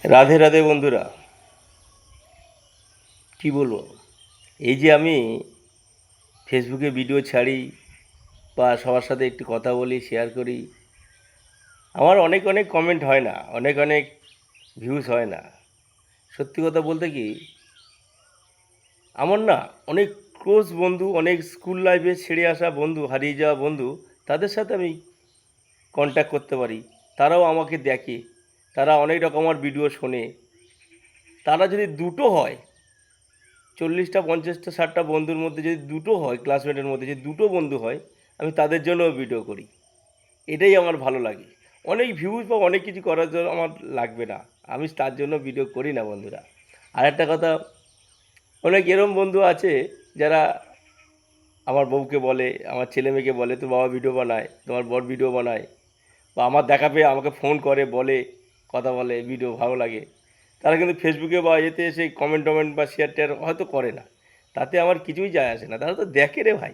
রাধে রাধে বন্ধুরা, কি বলবো? এই যে আমি ফেসবুকে ভিডিও ছাড়ি বা সবার সাথে একটু কথা বলি, শেয়ার করি, আমার অনেক অনেক কমেন্ট হয় না, অনেক অনেক ভিউজ হয় না। সত্যি কথা বলতে কি, আমার না অনেক ক্লোজ বন্ধু, অনেক স্কুল লাইফে ছেড়ে আসা বন্ধু, হারিয়ে যাওয়া বন্ধু, তাদের সাথে আমি কন্ট্যাক্ট করতে পারি। তারাও আমাকে দেখে, তারা অনেক রকম আমার ভিডিও শোনে। তারা যদি দুটো হয়, 40টা 50টা 60টা বন্ধুর মধ্যে যদি দুটো হয়, ক্লাসমেটের মধ্যে যদি দুটো বন্ধু হয়, আমি তাদের জন্যও ভিডিও করি। এটাই আমার ভালো লাগে। অনেক ভিউজ বা অনেক কিছু করার জন্য আমার লাগবে না, আমি তার জন্য ভিডিও করি না বন্ধুরা। আর একটা কথা, অনেক এরম বন্ধু আছে যারা আমার বউকে বলে, আমার ছেলে মেয়েকে বলে, তোর বাবা ভিডিও বানায়, তোমার বর ভিডিও বানায়, বা আমার দেখা পেয়ে আমাকে ফোন করে, বলে, কথা বলে, ভিডিও ভালো লাগে। তারা কিন্তু ফেসবুকে বা এতে এসে কমেন্ট টমেন্ট বা শেয়ার টেয়ার হয়তো করে না, তাতে আমার কিছুই যায় আসে না, তারা তো দেখে রে ভাই।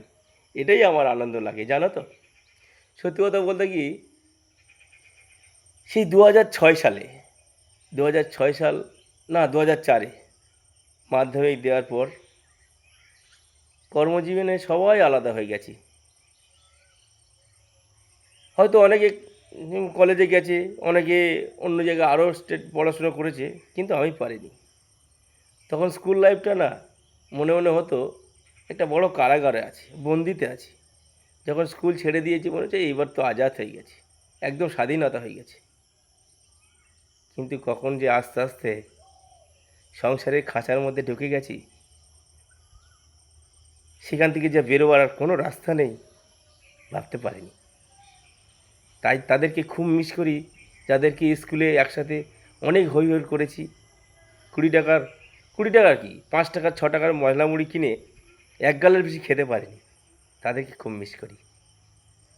এটাই আমার আনন্দ লাগে, জানো তো। সত্যি কথা বলতে কি, সেই 2006 সালে, 2006 সাল, না 2004-এ মাধ্যমিক দেওয়ার পর কর্মজীবনে সবাই আলাদা হয়ে গেছি। হয়তো অনেকে কলেজে গেছে, অনেকে অন্য জায়গায় আরও স্টেট পড়াশুনো করেছে, কিন্তু আমি পারিনি। তখন স্কুল লাইফটা না, মনে মনে হতো একটা বড় কারাগারে আছি, বন্দিতে আছি। যখন স্কুল ছেড়ে দিয়েছি মনে হচ্ছে এইবার তো আজাদ হয়ে গেছি, একদম স্বাধীনতা হয়ে গেছে। কিন্তু কখন যে আস্তে আস্তে সংসারের খাঁচার মধ্যে ঢুকে গেছি, সেখান থেকে যে বেরোবার আর কোনো রাস্তা নেই, ভাবতে পারিনি। তাই তাদেরকে খুব মিস করি, যাদেরকে স্কুলে একসাথে অনেক হই হই করেছি। 20 টাকার, 20 টাকার কি, 5 টাকার 6 টাকার মশলা মুড়ি কিনে এক গালের বেশি খেতে পারিনি। তাদেরকে খুব মিস করি।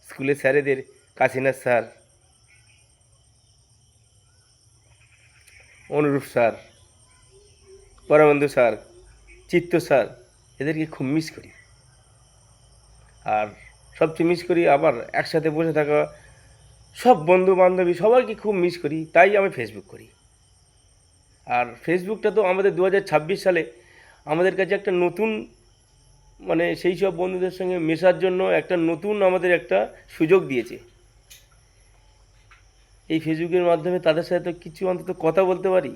স্কুলের স্যারেদের, কাশিনাথ স্যার, অনুরূপ স্যার, পরমেন্দু স্যার, চিত্ত স্যার, এদেরকে খুব মিস করি। আর সবচেয়ে মিস করি আবার একসাথে বসে থাকা সব বন্ধু বান্ধবী, সবাইকে খুব মিস করি। তাই আমি ফেসবুক করি। আর ফেসবুকটা তো আমাদের 2026 সালে আমাদের কাছে একটা নতুন, মানে সেই সব বন্ধুদের সঙ্গে মেশার জন্য একটা নতুন আমাদের একটা সুযোগ দিয়েছে। এই ফেসবুকের মাধ্যমে তাদের সাথে তো কিছু অন্তত কথা বলতে পারি।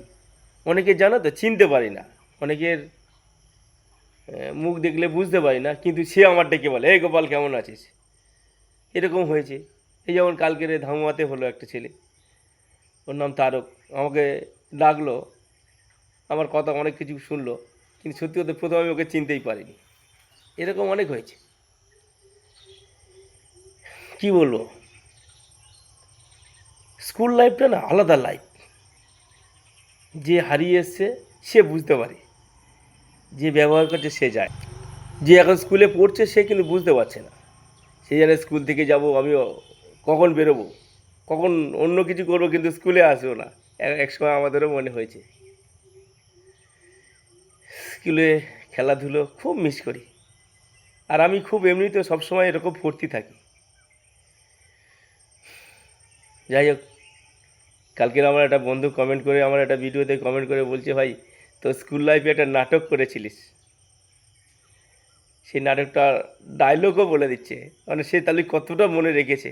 অনেকে জানো তো চিনতে পারি না, অনেকের মুখ দেখলে বুঝতে পারি না, কিন্তু সে আমার ডেকে বলে, এই গোপাল কেমন আছিস। এরকম হয়েছে। এই যেমন কালকের ধামুয়াতে হলো, একটা ছেলে, ওর নাম তারক, আমাকে ডাকলো, আমার কথা অনেক কিছু শুনলো, কিন্তু সত্যি কথা প্রথমে আমি ওকে চিনতেই পারিনি। এরকম অনেক হয়েছে। কি বলবো, স্কুল লাইফটা না আলাদা লাইফ। যে হারিয়ে এসছে সে বুঝতে পারে, যে ব্যবহার করছে সে যায়। যে এখন স্কুলে পড়ছে সে কিন্তু বুঝতে পারছে না। সে জানে স্কুল থেকে যাব আমি, কখন বেরোবো, কখন অন্য কিছু করবো, কিন্তু স্কুলে আসবো না। এক সময় আমাদেরও মনে হয়েছে। স্কুলে খেলাধুলো খুব মিস করি। আর আমি খুব এমনিতেও সবসময় এরকম ফুর্তি থাকি। যাই হোক, কালকের আমার একটা বন্ধু কমেন্ট করে, আমার একটা ভিডিওতে কমেন্ট করে বলছে, ভাই তো স্কুল লাইফে একটা নাটক করেছিলিস। সেই নাটকটা ডায়লগও বলে দিচ্ছে, মানে সে তাহলে কতটা মনে রেখেছে।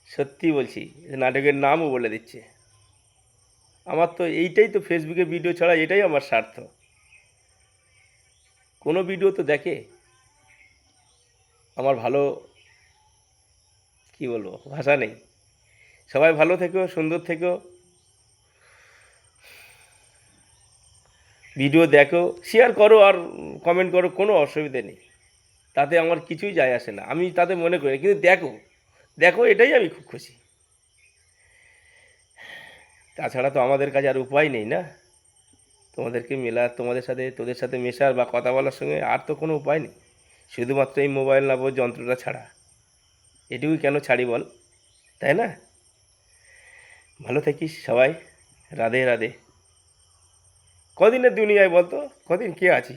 সত্যি বলছি, নাটকের নামও বলে দিচ্ছে। আমার তো এইটাই তো, ফেসবুকে ভিডিও ছাড়া এটাই আমার স্বার্থ। কোনো ভিডিও তো দেখে আমার ভালো, কি বলবো, ভাষা নেই। সবাই ভালো থেকো, সুন্দর থেকো, ভিডিও দেখো, শেয়ার করো আর কমেন্ট করো, কোনো অসুবিধে নেই। তাতে আমার কিছুই যায় আসে না, আমি তাতে মনে করি, কিন্তু দেখো, দেখো, এটাই আমি খুব খুশি। তাছাড়া তো আমাদের কাছে আর উপায় নেই না, তোমাদেরকে মেলা, তোমাদের সাথে, তোদের সাথে মেশার বা কথা বলার সঙ্গে আর তো কোনো উপায় নেই, শুধুমাত্র এই মোবাইল নামক যন্ত্রটা ছাড়া। এটুকুই কেন ছাড়ি বল, তাই না? ভালো থাকিস সবাই। রাধে রাধে। কদিনের দুনিয়ায় বলতো, কদিন কে আছি।